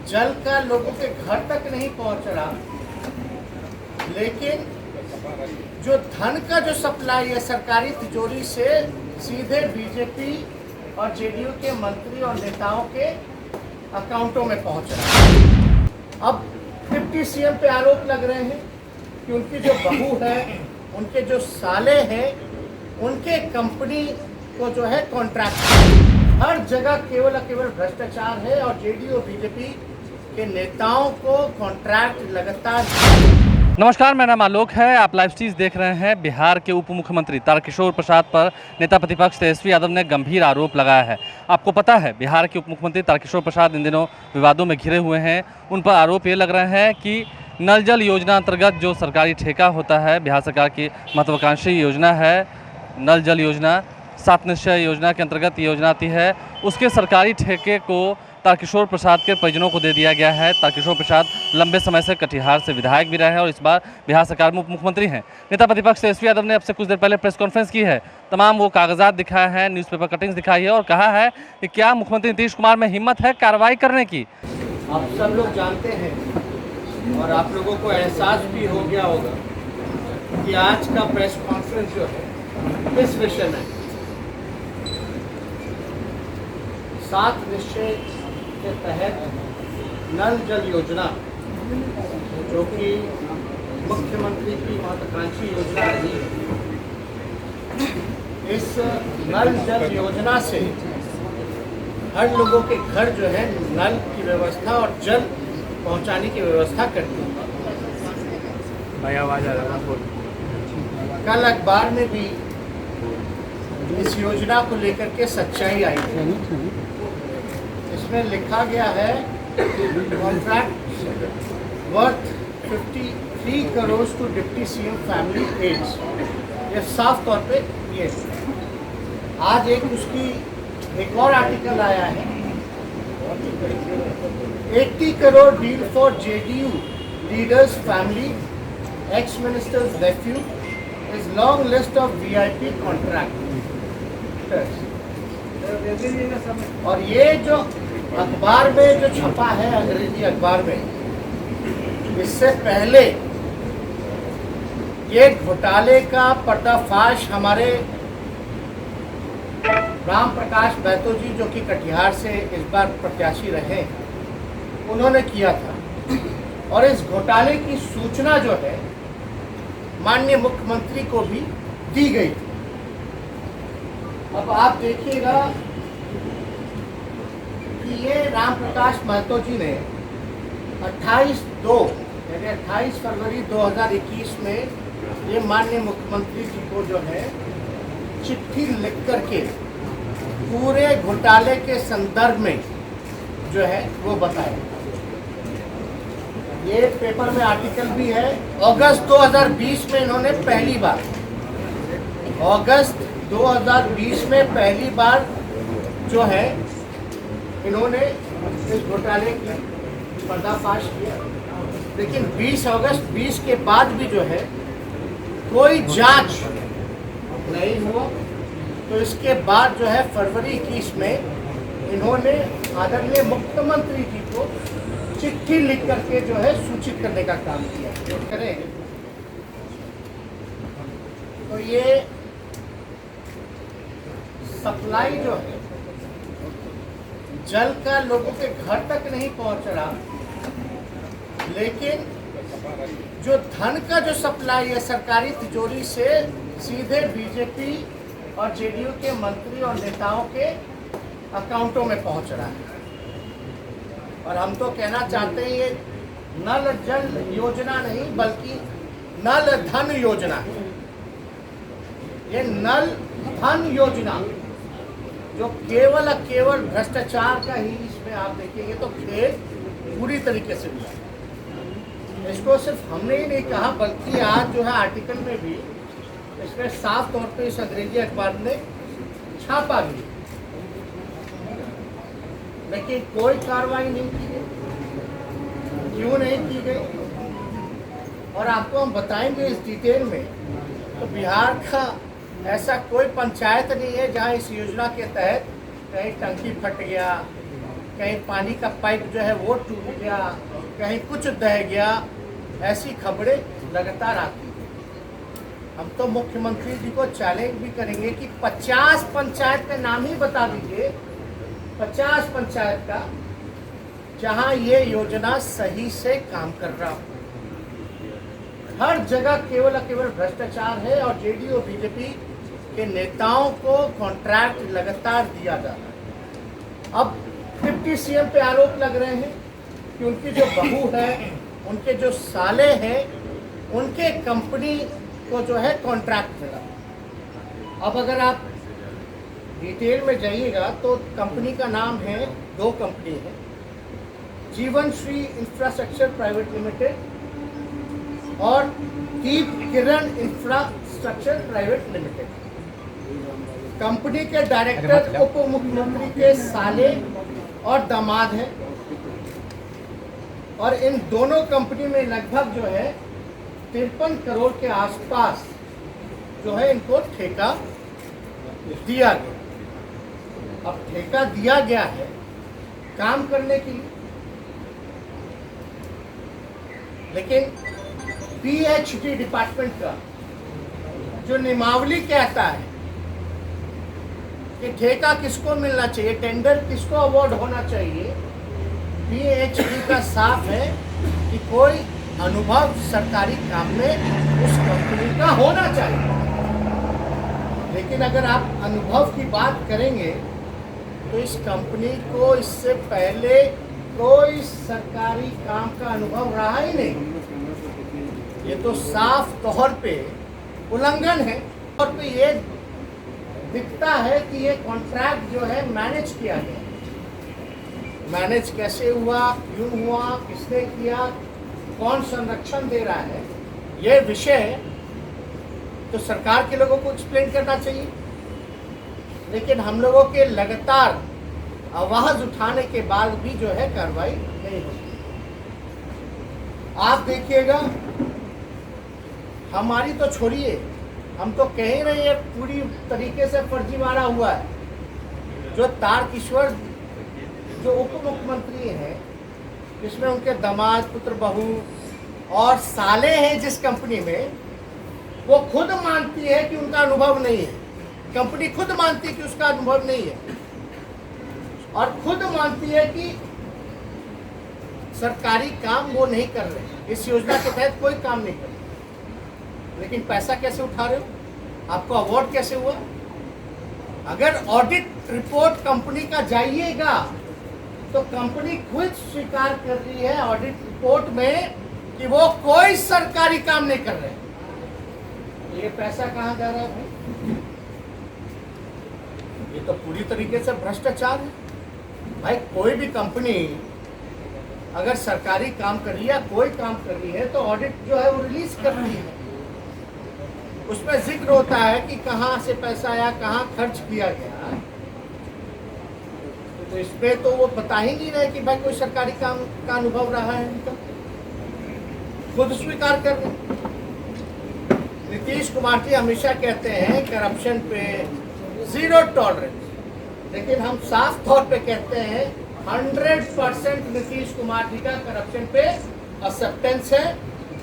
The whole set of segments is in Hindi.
जल का लोगों के घर तक नहीं पहुंच रहा, लेकिन जो धन का जो सप्लाई है सरकारी तिजोरी से सीधे बीजेपी और जेडीयू के मंत्री और नेताओं के अकाउंटों में पहुंच रहा है। अब डिप्टी सीएम पे आरोप लग रहे हैं कि उनकी जो बहू है, उनके जो साले हैं, उनके कंपनी को जो है कॉन्ट्रैक्ट, हर जगह केवल भ्रष्टाचार है और जेडीयू और बीजेपी के नेताओं को कॉन्ट्रैक्ट लगातार। नमस्कार, मेरा नाम आलोक है। आप लाइव स्ट्रीज देख रहे हैं। बिहार के उप मुख्यमंत्री तारकिशोर प्रसाद पर नेता प्रतिपक्ष तेजस्वी यादव ने गंभीर आरोप लगाया है। आपको पता है, बिहार के उप मुख्यमंत्री तारकिशोर प्रसाद इन दिनों विवादों में घिरे हुए हैं। उन पर आरोप ये लग रहे हैं कि नल जल योजना अंतर्गत जो सरकारी ठेका होता है, बिहार सरकार की महत्वाकांक्षी योजना है नल जल योजना, 7 निश्चय योजना के अंतर्गत ये योजना आती है, उसके सरकारी ठेके को तारकिशोर प्रसाद के परिजनों को दे दिया गया है। तारकिशोर प्रसाद लंबे समय से कटिहार से विधायक भी रहे हैं और इस बार बिहार सरकार में उप मुख्यमंत्री हैं। नेता प्रतिपक्ष तेजस्वी यादव ने अब से कुछ देर पहले प्रेस कॉन्फ्रेंस की है। तमाम वो कागजात दिखाए हैं, न्यूज़पेपर कटिंग्स दिखाई है और कहा है कि क्या मुख्यमंत्री नीतीश कुमार में हिम्मत है कार्रवाई करने की। आप सब लोग जानते हैं और आप लोगों को एहसास भी हो गया होगा कि आज का प्रेस कॉन्फ्रेंस जो है किस विषय में, 7 निश्चय के तहत नल जल योजना, जो कि मुख्यमंत्री की महत्वाकांक्षी योजना रही है, इस नल जल योजना से हर लोगों के घर जो है नल की व्यवस्था और जल पहुंचाने की व्यवस्था करती है। भाई आवाज आ रहा है। कल अखबार में भी इस योजना को लेकर के सच्चाई आई है। इसमें लिखा गया है contract worth 53 crore to deputy CM family aides. ये साफ तौर पे ये आज एक और आर्टिकल आया है, 80 crore deal for JDU leaders family, ex ministers nephew, is long list of VIP contract. और ये जो अखबार में जो छपा है, अंग्रेजी अखबार में, इससे पहले ये घोटाले का पर्दाफाश हमारे राम प्रकाश महतो जी, जो कि कटिहार से इस बार प्रत्याशी रहे, उन्होंने किया था। और इस घोटाले की सूचना जो है माननीय मुख्यमंत्री को भी दी गई थी। अब आप देखिएगा कि ये राम प्रकाश महतो जी ने 28 फरवरी 2021 में ये माननीय मुख्यमंत्री जी को जो है चिट्ठी लिख करके पूरे घोटाले के संदर्भ में जो है वो बताया। ये पेपर में आर्टिकल भी है। अगस्त 2020 में इन्होंने पहली बार, अगस्त 2020 में पहली बार जो है इन्होंने इस घोटाले की पर्दाफाश किया। लेकिन 20 अगस्त 20 के बाद भी जो है कोई जांच नहीं हुआ। तो इसके बाद जो है फरवरी 21 में इन्होंने आदरणीय मुख्यमंत्री जी को चिट्ठी लिख करके जो है सूचित करने का काम किया। जो करें तो ये सप्लाई जो है जल का लोगों के घर तक नहीं पहुंच रहा, लेकिन जो धन का जो सप्लाई है सरकारी तिजोरी से सीधे बीजेपी और जेडीयू के मंत्री और नेताओं के अकाउंटों में पहुंच रहा है। और हम तो कहना चाहते हैं ये नल जल योजना नहीं बल्कि नल धन योजना है। ये नल धन योजना जो केवल भ्रष्टाचार का ही इसमें आप देखिए, तो खेल पूरी तरीके से हुआ। इसको सिर्फ हमने ही नहीं कहा बल्कि आज जो है आर्टिकल में भी इसमें साफ तौर पे इस अंग्रेजी अखबार ने छापा भी, लेकिन कोई कार्रवाई नहीं की गई। क्यों नहीं की गई और आपको हम बताएंगे इस डिटेल में। तो बिहार का ऐसा कोई पंचायत नहीं है जहां इस योजना के तहत कहीं टंकी फट गया, कहीं पानी का पाइप जो है वो टूट गया, कहीं कुछ दह गया, ऐसी खबरें लगातार आती हैं। हम तो मुख्यमंत्री जी को चैलेंज भी करेंगे कि 50 पंचायत का नाम ही बता दीजिए, 50 पंचायत का, जहां ये योजना सही से काम कर रहा हो। हर जगह केवल और केवल भ्रष्टाचार है और जेडीयू बीजेपी के नेताओं को कॉन्ट्रैक्ट लगातार दिया जा रहा है। अब डिप्टी सीएम पे आरोप लग रहे हैं कि उनकी जो बहू है, उनके जो साले हैं, उनके कंपनी को जो है कॉन्ट्रैक्ट मिला। अब अगर आप डिटेल में जाइएगा तो कंपनी का नाम है, 2 कंपनी है, जीवन श्री इंफ्रास्ट्रक्चर प्राइवेट लिमिटेड और दीप किरण इंफ्रास्ट्रक्चर प्राइवेट लिमिटेड। कंपनी के डायरेक्टर उप मुख्यमंत्री के साले और दामाद हैं और इन दोनों कंपनी में लगभग जो है 53 करोड़ के आसपास जो है इनको ठेका दिया गया। अब ठेका दिया गया है काम करने के लिए, लेकिन पीएचडी डिपार्टमेंट का जो नियमावली कहता है कि ठेका किसको मिलना चाहिए, टेंडर किसको अवार्ड होना चाहिए, पीएचडी का साफ है कि कोई अनुभव सरकारी काम में उस कंपनी का होना चाहिए। लेकिन अगर आप अनुभव की बात करेंगे तो इस कंपनी को इससे पहले कोई सरकारी काम का अनुभव रहा ही नहीं। ये तो साफ तौर पे उल्लंघन है और पे ये दिखता है कि ये कॉन्ट्रैक्ट जो है मैनेज किया गया। मैनेज कैसे हुआ, क्यों हुआ, किसने किया, कौन संरक्षण दे रहा है, ये विषय तो सरकार के लोगों को एक्सप्लेन करना चाहिए। लेकिन हम लोगों के लगातार आवाज उठाने के बाद भी जो है कार्रवाई नहीं होती। आप देखिएगा, हमारी तो छोड़िए, हम तो कह ही रहे हैं पूरी तरीके से फर्जीवाड़ा हुआ है। जो तारकिशोर जो उप मुख्यमंत्री हैं, जिसमें उनके दामाद, पुत्र, बहू और साले हैं जिस कंपनी में, वो खुद मानती है कि उनका अनुभव नहीं है। कंपनी खुद मानती है कि उसका अनुभव नहीं है और खुद मानती है कि सरकारी काम वो नहीं कर रहे, इस योजना के तहत कोई काम नहीं कर रहे। लेकिन पैसा कैसे उठा रहे हो, आपको अवार्ड कैसे हुआ? अगर ऑडिट रिपोर्ट कंपनी का जाइएगा तो कंपनी खुद स्वीकार कर रही है ऑडिट रिपोर्ट में कि वो कोई सरकारी काम नहीं कर रहे। ये पैसा कहाँ जा रहा है? ये तो पूरी तरीके से भ्रष्टाचार है। भाई, कोई भी कंपनी अगर सरकारी काम कर रही है, कोई काम कर रही है, तो ऑडिट जो है वो रिलीज कर रही है। उसमें जिक्र होता है कि कहाँ से पैसा आया, कहाँ खर्च किया गया। तो इसमें तो वो बता ही नहीं रहे कि भाई कोई सरकारी काम का अनुभव रहा है उनका, खुद स्वीकार कर रहे। नीतीश कुमार जी हमेशा कहते हैं करप्शन पे 0 टॉलरेंस, लेकिन हम साफ तौर पे कहते हैं 100% नीतीश कुमार जी का करप्शन पे एक्सेप्टेंस है,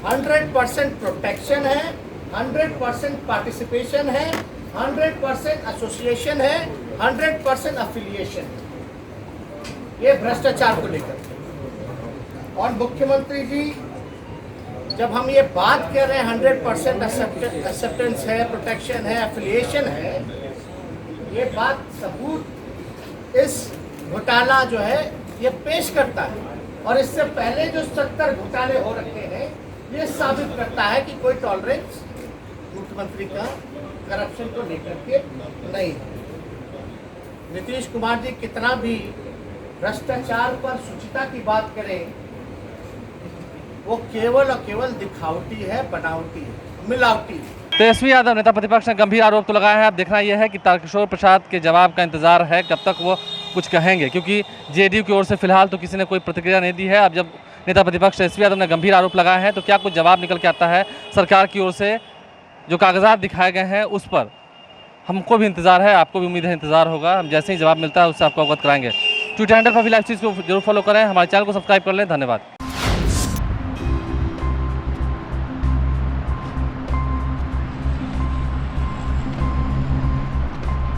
100% प्रोटेक्शन है, 100% पार्टिसिपेशन है, 100% एसोसिएशन है, 100% अफिलिएशन है। ये भ्रष्टाचार को लेकर। और मुख्यमंत्री जी, जब हम ये बात कर रहे हैं 100% एक्सेप्टेंस है, प्रोटेक्शन है, एफिलिएशन है, ये बात सबूत इस घोटाला जो है ये पेश करता है। और इससे पहले जो 70 घोटाले हो रखे हैं, ये साबित करता है कि कोई टॉलरेंस मुख्यमंत्री का करप्शन को लेकर के नहीं है। नीतीश कुमार जी कितना भी भ्रष्टाचार पर शुचिता की बात करें, वो केवल और केवल दिखावटी है, बनावटी है, मिलावटी है। तेजस्वी यादव नेता प्रतिपक्ष ने गंभीर आरोप तो लगाया है। अब देखना यह है कि तारकिशोर प्रसाद के जवाब का इंतजार है, कब तक वो कुछ कहेंगे, क्योंकि जेडीयू की ओर से फिलहाल तो किसी ने कोई प्रतिक्रिया नहीं दी है। अब जब नेता प्रतिपक्ष तेजस्वी यादव ने गंभीर आरोप लगाए हैं तो क्या कुछ जवाब निकल के आता है सरकार की ओर से। जो कागजात दिखाए गए हैं उस पर हमको भी इंतज़ार है, आपको भी उम्मीद है इंतज़ार होगा। हम जैसे ही जवाब मिलता है उससे आपको अवगत कराएंगे। ट्विटर हैंडल पर भी लाइव चीज़ को जरूर फॉलो करें, हमारे चैनल को सब्सक्राइब कर लें। धन्यवाद।